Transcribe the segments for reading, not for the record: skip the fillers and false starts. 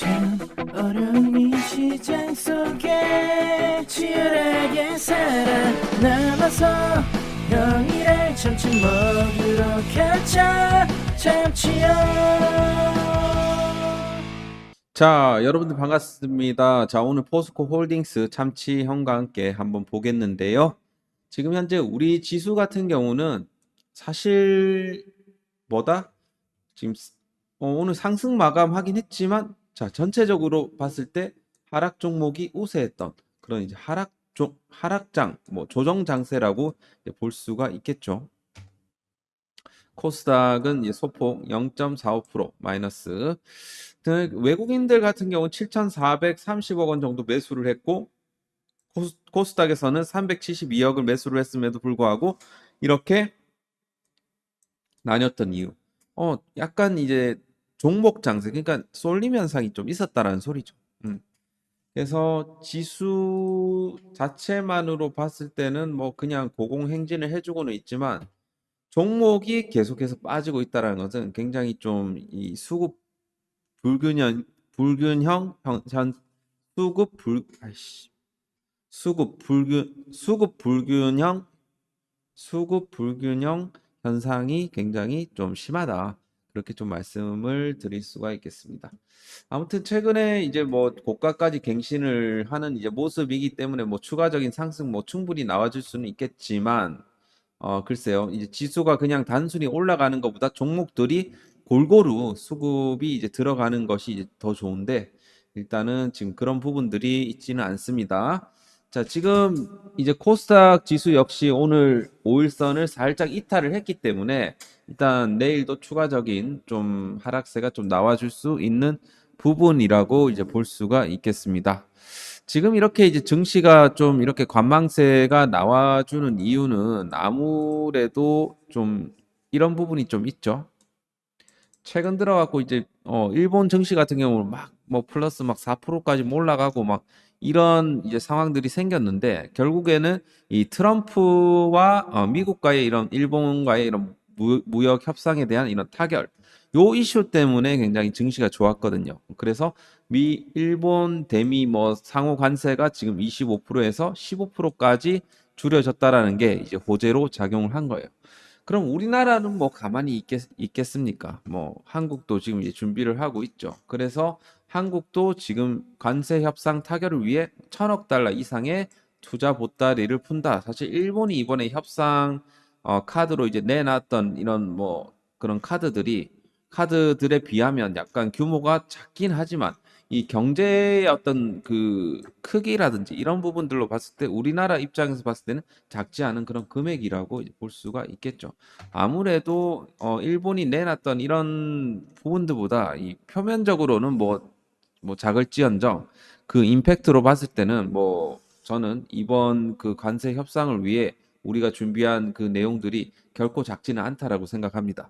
참 어려운 이 시장 속에 치열하게 살아남아서 형이랑 점심 먹으러 가자. 참치요. 자, 여러분들 반갑습니다. 자, 오늘 포스코 홀딩스 참치 형과 함께 한번 보겠는데요. 지금 현재 우리 지수 같은 경우는 사실 뭐다? 지금 오늘 상승 마감하긴 했지만, 자, 전체적으로 봤을 때 하락 종목이 우세했던 그런 이제 하락장, 뭐 조정 장세라고 볼 수가 있겠죠. 코스닥은 이제 소폭 0.45% 마이너스. 외국인들 같은 경우는 7,430억 원 정도 매수를 했고, 코스닥에서는 372억을 매수를 했음에도 불구하고 이렇게 나뉘었던 이유. 약간 이제 종목 장세, 그러니까 쏠림 현상이 좀 있었다라는 소리죠. 그래서 지수 자체만으로 봤을 때는 뭐 그냥 고공행진을 해주고는 있지만 종목이 계속해서 빠지고 있다는 것은 굉장히 좀 이 불균형 수급 불균형 현상이 굉장히 좀 심하다. 그렇게 좀 말씀을 드릴 수가 있겠습니다. 아무튼 최근에 이제 뭐 고가까지 갱신을 하는 이제 모습이기 때문에 뭐 추가적인 상승 뭐 충분히 나와줄 수는 있겠지만 글쎄요. 이제 지수가 그냥 단순히 올라가는 것보다 종목들이 골고루 수급이 이제 들어가는 것이 이제 더 좋은데 일단은 지금 그런 부분들이 있지는 않습니다. 자, 지금 이제 코스닥 지수 역시 오늘 5일선을 살짝 이탈을 했기 때문에 일단 내일도 추가적인 좀 하락세가 좀 나와줄 수 있는 부분이라고 이제 볼 수가 있겠습니다. 지금 이렇게 이제 증시가 좀 이렇게 관망세가 나와주는 이유는 아무래도 좀 이런 부분이 좀 있죠. 최근 들어갖고 이제 일본 증시 같은 경우는 막 뭐 플러스 막 4%까지 올라가고 막 이런 이제 상황들이 생겼는데 결국에는 이 트럼프와 미국과의 이런 일본과의 이런 무역 협상에 대한 이런 타결 요 이슈 때문에 굉장히 증시가 좋았거든요. 그래서 일본 대미 뭐 상호 관세가 지금 25%에서 15%까지 줄여졌다라는 게 이제 호재로 작용을 한 거예요. 그럼 우리나라는 뭐 가만히 있겠습니까? 뭐 한국도 지금 이제 준비를 하고 있죠. 그래서 한국도 지금 관세 협상 타결을 위해 1,000억 달러 이상의 투자 보따리를 푼다. 사실 일본이 이번에 협상 카드로 이제 내놨던 이런 뭐 그런 카드들에 비하면 약간 규모가 작긴 하지만 이 경제의 어떤 그 크기라든지 이런 부분들로 봤을 때 우리나라 입장에서 봤을 때는 작지 않은 그런 금액이라고 이제 볼 수가 있겠죠. 아무래도 일본이 내놨던 이런 부분들보다 이 표면적으로는 뭐 작을지언정 그 임팩트로 봤을 때는 뭐 저는 이번 그 관세 협상을 위해 우리가 준비한 그 내용들이 결코 작지는 않다라고 생각합니다.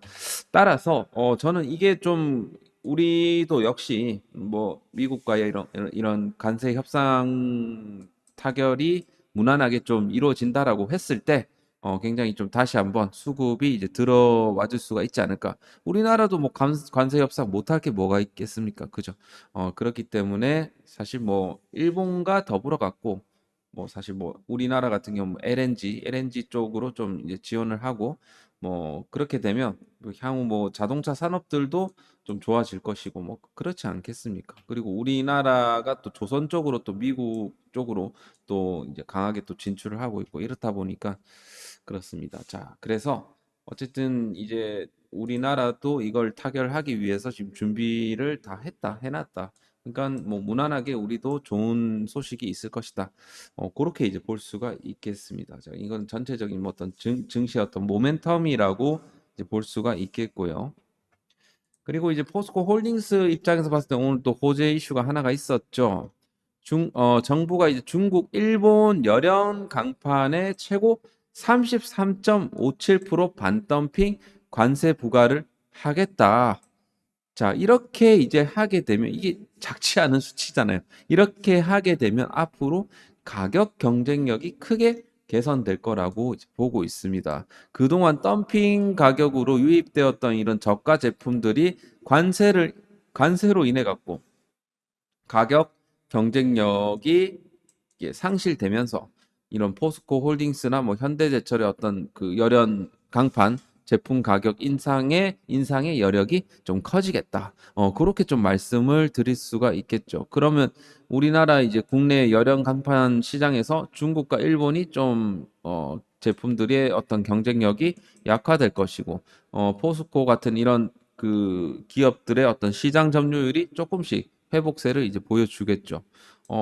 따라서 저는 이게 좀 우리도 역시 뭐 미국과의 이런 관세 협상 타결이 무난하게 좀 이루어진다라고 했을 때 굉장히 좀 다시 한번 수급이 이제 들어와 줄 수가 있지 않을까. 우리나라도 뭐 관세 협상 못할 게 뭐가 있겠습니까? 그죠? 그렇기 때문에 사실 뭐 일본과 더불어 갖고 뭐 사실 뭐 우리나라 같은 경우 LNG 쪽으로 좀 이제 지원을 하고 뭐 그렇게 되면 뭐 향후 뭐 자동차 산업들도 좀 좋아질 것이고 뭐 그렇지 않겠습니까? 그리고 우리나라가 또 조선 쪽으로 또 미국 쪽으로 또 이제 강하게 또 진출을 하고 있고 이렇다 보니까 그렇습니다. 자, 그래서 어쨌든 이제 우리나라도 이걸 타결하기 위해서 지금 준비를 다 해놨다. 그러니까 뭐 무난하게 우리도 좋은 소식이 있을 것이다. 그렇게 이제 볼 수가 있겠습니다. 자, 이건 전체적인 뭐 어떤 증시의 어떤 모멘텀이라고 이제 볼 수가 있겠고요. 그리고 이제 포스코 홀딩스 입장에서 봤을 때 오늘 또 호재 이슈가 하나가 있었죠. 정부가 이제 중국, 일본 열연 강판에 최고 33.57% 반덤핑 관세 부과를 하겠다. 자, 이렇게 이제 하게 되면 이게 작지 않은 수치잖아요. 이렇게 하게 되면 앞으로 가격 경쟁력이 크게 개선될 거라고 이제 보고 있습니다. 그동안 덤핑 가격으로 유입되었던 이런 저가 제품들이 관세로 인해 갖고 가격 경쟁력이 이게 상실되면서 이런 포스코 홀딩스나 뭐 현대제철의 어떤 그 열연 강판 제품 가격 인상의 여력이 좀 커지겠다. 그렇게 좀 말씀을 드릴 수가 있겠죠. 그러면 우리나라 이제 국내 열연 강판 시장에서 중국과 일본이 좀 제품들의 어떤 경쟁력이 약화될 것이고, 포스코 같은 이런 그 기업들의 어떤 시장 점유율이 조금씩 회복세를 이제 보여주겠죠.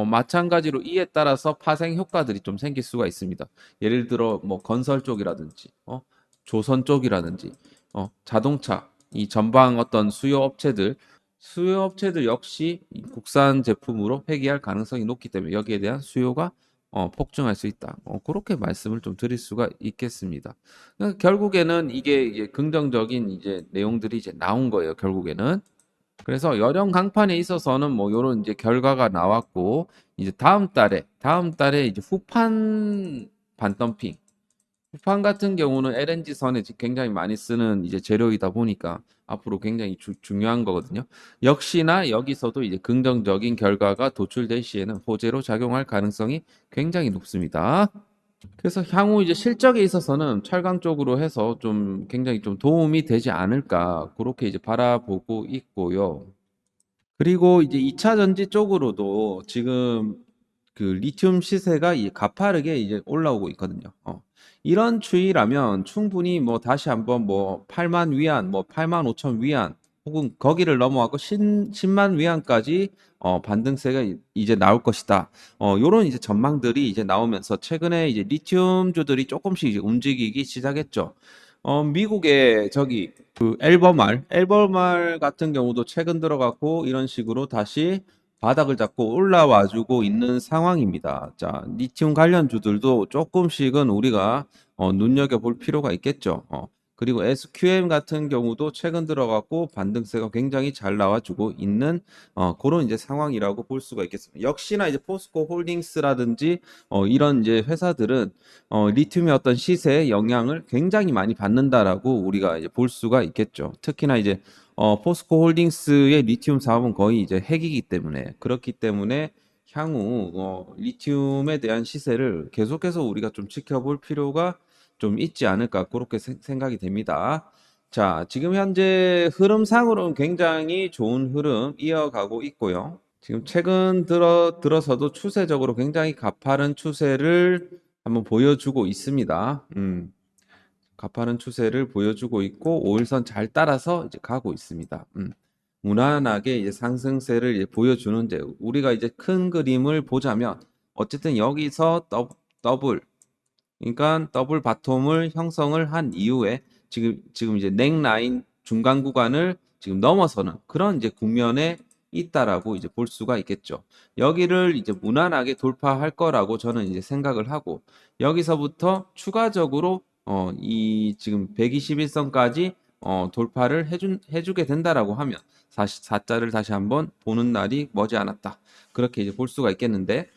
마찬가지로 이에 따라서 파생 효과들이 좀 생길 수가 있습니다. 예를 들어 뭐 건설 쪽이라든지, 조선 쪽이라든지, 자동차, 이 전방 어떤 수요 업체들 역시 이 국산 제품으로 회귀할 가능성이 높기 때문에 여기에 대한 수요가 폭증할 수 있다. 그렇게 말씀을 좀 드릴 수가 있겠습니다. 그러니까 결국에는 이게 이제 긍정적인 이제 내용들이 이제 나온 거예요. 결국에는. 그래서 열형 강판에 있어서는 뭐 요런 이제 결과가 나왔고, 이제 다음 달에 이제 후판 반덤핑. 후판 같은 경우는 LNG 선에 굉장히 많이 쓰는 이제 재료이다 보니까 앞으로 굉장히 중요한 거거든요. 역시나 여기서도 이제 긍정적인 결과가 도출될 시에는 호재로 작용할 가능성이 굉장히 높습니다. 그래서 향후 이제 실적에 있어서는 철강 쪽으로 해서 좀 굉장히 좀 도움이 되지 않을까 그렇게 이제 바라보고 있고요. 그리고 이제 2차 전지 쪽으로도 지금 그 리튬 시세가 가파르게 이제 올라오고 있거든요. 이런 추이라면 충분히 뭐 다시 한번 뭐 8만 위안, 뭐 8만 5천 위안 혹은 거기를 넘어가고 10만 위안까지 반등세가 이제 나올 것이다. 요런 이제 전망들이 이제 나오면서 최근에 이제 리튬주들이 조금씩 이제 움직이기 시작했죠. 미국의 저기 그 엘버말 같은 경우도 최근 들어갔고 이런 식으로 다시 바닥을 잡고 올라와 주고 있는 상황입니다. 자, 리튬 관련주들도 조금씩은 우리가 눈여겨볼 필요가 있겠죠. 그리고 SQM 같은 경우도 최근 들어갔고 반등세가 굉장히 잘 나와주고 있는 그런 이제 상황이라고 볼 수가 있겠습니다. 역시나 이제 포스코 홀딩스라든지 이런 이제 회사들은 리튬의 어떤 시세에 영향을 굉장히 많이 받는다라고 우리가 이제 볼 수가 있겠죠. 특히나 이제 포스코 홀딩스의 리튬 사업은 거의 이제 핵이기 때문에 그렇기 때문에 향후 리튬에 대한 시세를 계속해서 우리가 좀 지켜볼 필요가 좀 있지 않을까 그렇게 생각이 됩니다. 자, 지금 현재 흐름상으로는 굉장히 좋은 흐름 이어가고 있고요. 지금 최근 들어서도 추세적으로 굉장히 가파른 추세를 한번 보여주고 있습니다. 가파른 추세를 보여주고 있고 5일선 잘 따라서 이제 가고 있습니다. 무난하게 이제 상승세를 이제 보여주는데 우리가 이제 큰 그림을 보자면 어쨌든 여기서 그러니까 더블 바텀을 형성을 한 이후에 지금 이제 넥라인 중간 구간을 지금 넘어서는 그런 이제 국면에 있다라고 이제 볼 수가 있겠죠. 여기를 이제 무난하게 돌파할 거라고 저는 이제 생각을 하고 여기서부터 추가적으로 이 지금 121선까지 돌파를 해주게 된다라고 하면 다시 4자를 다시 한번 보는 날이 머지않았다. 그렇게 이제 볼 수가 있겠는데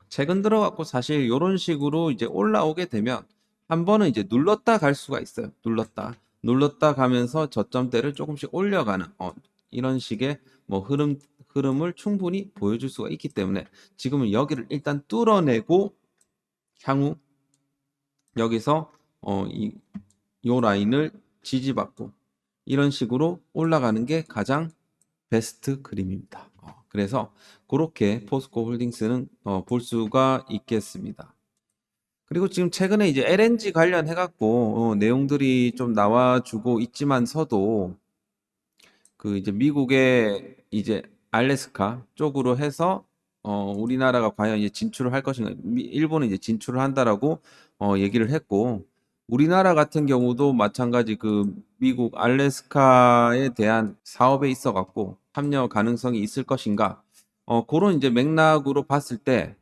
최근 들어갖고 사실 이런 식으로 이제 올라오게 되면 한 번은 이제 눌렀다 갈 수가 있어요. 눌렀다 가면서 저점대를 조금씩 올려가는 이런 식의 뭐 흐름을 충분히 보여줄 수가 있기 때문에 지금은 여기를 일단 뚫어내고 향후 여기서 요 라인을 지지받고 이런 식으로 올라가는 게 가장 베스트 그림입니다. 그래서 그렇게 포스코 홀딩스는 볼 수가 있겠습니다. 그리고 지금 최근에 이제 LNG 관련해 갖고 내용들이 좀 나와주고 있지만서도 그 이제 미국의 이제 알래스카 쪽으로 해서 우리나라가 과연 이제 진출을 할 것인가, 일본은 이제 진출을 한다라고 얘기를 했고, 우리나라 같은 경우도 마찬가지 그 미국 알래스카에 대한 사업에 있어 갖고 참여 가능성이 있을 것인가, 그런 이제 맥락으로 봤을 때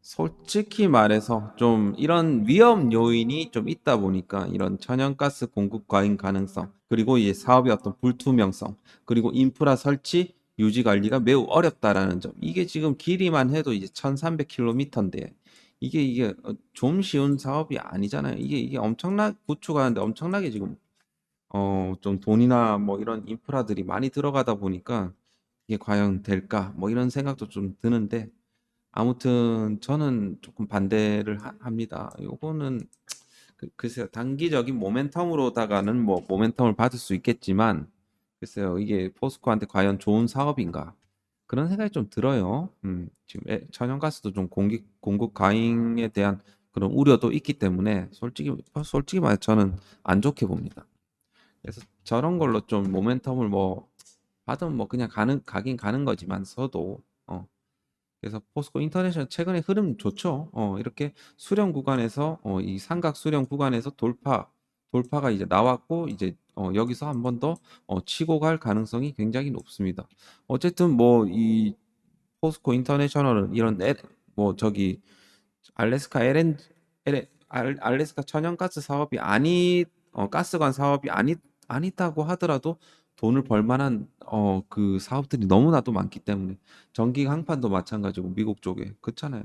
솔직히 말해서 좀 이런 위험 요인이 좀 있다 보니까 이런 천연가스 공급 과잉 가능성, 그리고 이 사업의 어떤 불투명성, 그리고 인프라 설치, 유지 관리가 매우 어렵다라는 점. 이게 지금 길이만 해도 이제 1300km인데 이게 좀 쉬운 사업이 아니잖아요. 이게 구축하는데 엄청나게 지금 좀 돈이나 뭐 이런 인프라들이 많이 들어가다 보니까 이게 과연 될까? 뭐 이런 생각도 좀 드는데 아무튼 저는 조금 반대를 합니다. 요거는 글쎄요. 단기적인 모멘텀으로다가는 뭐 모멘텀을 받을 수 있겠지만 글쎄요. 이게 포스코한테 과연 좋은 사업인가? 그런 생각이 좀 들어요. 지금 천연가스도 좀 공급 과잉에 대한 그런 우려도 있기 때문에 솔직히 말해 저는 안 좋게 봅니다. 그래서 저런 걸로 좀 모멘텀을 뭐 받으면 뭐 그냥 가긴 가는 거지만서도 그래서 포스코 인터내셔널 최근에 흐름 좋죠. 이렇게 수렴 구간에서 이 삼각 수렴 구간에서 돌파가 이제 나왔고 이제 여기서 한 번 더 치고 갈 가능성이 굉장히 높습니다. 어쨌든 뭐 이 포스코 인터내셔널은 이런 뭐 저기 알래스카 알래스카 천연가스 사업이 가스관 사업이 아니다고 하더라도 돈을 벌 만한 그 사업들이 너무나도 많기 때문에 전기 강판도 마찬가지고 미국 쪽에 그렇잖아요.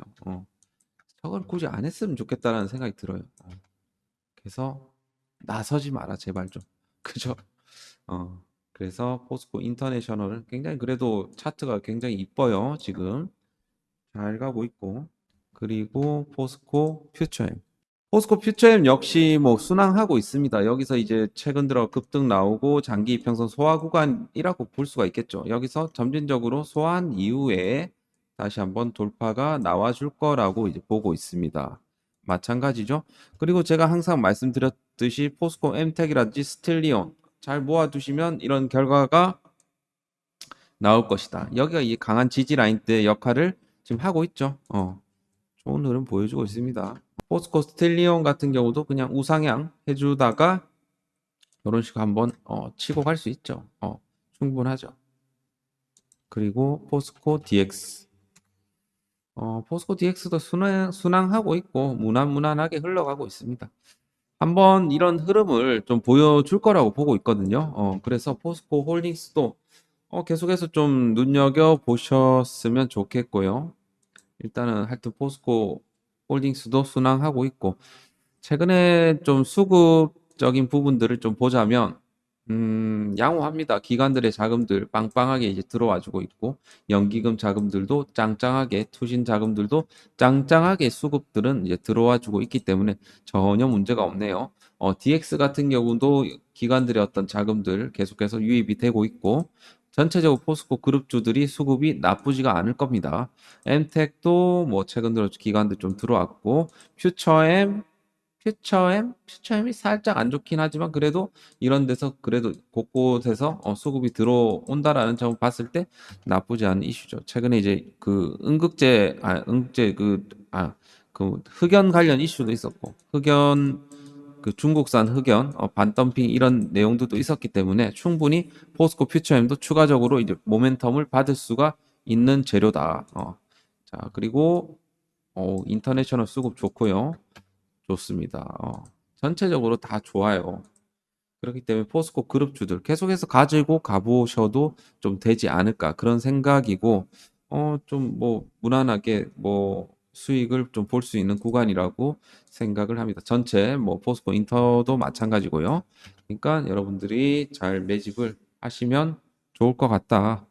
저걸 굳이 안 했으면 좋겠다라는 생각이 들어요. 그래서 나서지 마라 제발 좀. 그죠? 어, 그래서 포스코 인터내셔널은 굉장히 그래도 차트가 굉장히 이뻐요. 지금 잘 가고 있고 그리고 포스코 퓨처엠 역시 뭐 순항하고 있습니다. 여기서 이제 최근 들어 급등 나오고 장기 이평선 소화 구간이라고 볼 수가 있겠죠. 여기서 점진적으로 소화한 이후에 다시 한번 돌파가 나와줄 거라고 이제 보고 있습니다. 마찬가지죠. 그리고 제가 항상 말씀드렸듯이 포스코 엠텍이라든지 스틸리온 잘 모아두시면 이런 결과가 나올 것이다. 여기가 이 강한 지지 라인 때 역할을 지금 하고 있죠. 좋은 흐름 보여주고 있습니다. 포스코 스텔리온 같은 경우도 그냥 우상향 해주다가 이런 식으로 한번 치고 갈 수 있죠. 충분하죠. 그리고 포스코 DX. 포스코 DX도 순항하고 있고 무난무난하게 흘러가고 있습니다. 한번 이런 흐름을 좀 보여줄 거라고 보고 있거든요. 그래서 포스코 홀딩스도 계속해서 좀 눈여겨 보셨으면 좋겠고요. 일단은 하여튼 포스코 홀딩스도 순항하고 있고 최근에 좀 수급적인 부분들을 좀 보자면 양호합니다. 기관들의 자금들 빵빵하게 이제 들어와주고 있고 연기금 자금들도 짱짱하게 투신 자금들도 짱짱하게 수급들은 이제 들어와주고 있기 때문에 전혀 문제가 없네요. DX 같은 경우도 기관들의 어떤 자금들 계속해서 유입이 되고 있고 전체적으로 포스코 그룹주들이 수급이 나쁘지가 않을 겁니다. 엠텍도 뭐 최근 들어 기관들 좀 들어왔고 퓨처엠이 살짝 안 좋긴 하지만 그래도 이런 데서 그래도 곳곳에서 수급이 들어온다라는 점을 봤을 때 나쁘지 않은 이슈죠. 최근에 이제 그 그 흑연 관련 이슈도 있었고 그 중국산 흑연 반덤핑 이런 내용들도 있었기 때문에 충분히 포스코 퓨처엠도 추가적으로 이제 모멘텀을 받을 수가 있는 재료다. 자, 그리고 인터내셔널 수급 좋고요. 좋습니다. 전체적으로 다 좋아요. 그렇기 때문에 포스코 그룹주들 계속해서 가지고 가보셔도 좀 되지 않을까 그런 생각이고, 좀 뭐 무난하게 뭐 수익을 좀 볼 수 있는 구간이라고 생각을 합니다. 전체 뭐 포스코 인터도 마찬가지고요. 그러니까 여러분들이 잘 매집을 하시면 좋을 것 같다.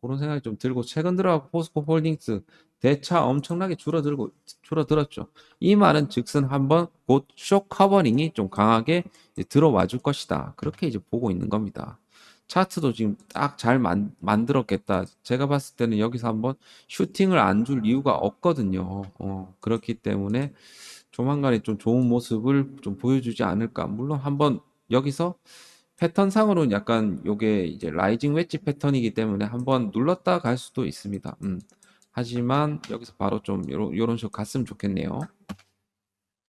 그런 생각이 좀 들고 최근 들어 포스코 홀딩스 대차 엄청나게 줄어들었죠. 이 말은 즉슨 한번 곧 쇼 커버링이 좀 강하게 이제 들어와 줄 것이다. 그렇게 이제 보고 있는 겁니다. 차트도 지금 딱 잘 만들었겠다. 제가 봤을 때는 여기서 한번 슈팅을 안 줄 이유가 없거든요. 그렇기 때문에 조만간에 좀 좋은 모습을 좀 보여주지 않을까. 물론 한번 여기서 패턴상으로는 약간 요게 이제 라이징 웨지 패턴이기 때문에 한번 눌렀다 갈 수도 있습니다. 하지만 여기서 바로 좀 요런 식으로 갔으면 좋겠네요.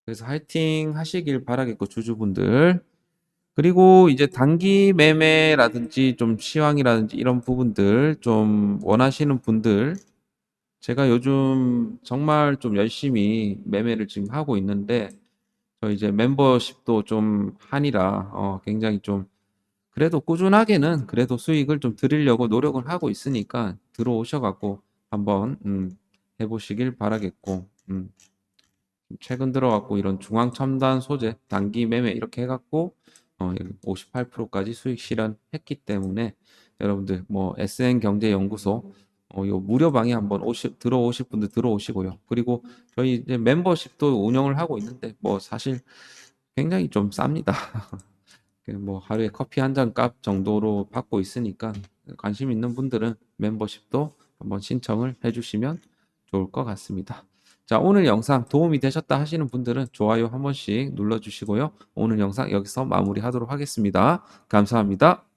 그래서 화이팅 하시길 바라겠고 주주분들. 그리고 이제 단기 매매라든지 좀 시황이라든지 이런 부분들 좀 원하시는 분들 제가 요즘 정말 좀 열심히 매매를 지금 하고 있는데 저 이제 멤버십도 좀 하니라 굉장히 좀 그래도 꾸준하게는 그래도 수익을 좀 드리려고 노력을 하고 있으니까 들어오셔갖고 한번 해보시길 바라겠고 최근 들어갖고 이런 중앙 첨단 소재 단기 매매 이렇게 해갖고 58%까지 수익 실현했기 때문에 여러분들 뭐 SN경제연구소 요 무료방에 한번 들어오실 분들 들어오시고요. 그리고 저희 이제 멤버십도 운영을 하고 있는데 뭐 사실 굉장히 좀 쌉니다. 뭐 하루에 커피 한 잔 값 정도로 받고 있으니까 관심 있는 분들은 멤버십도 한번 신청을 해주시면 좋을 것 같습니다. 자, 오늘 영상 도움이 되셨다 하시는 분들은 좋아요 한 번씩 눌러주시고요. 오늘 영상 여기서 마무리하도록 하겠습니다. 감사합니다.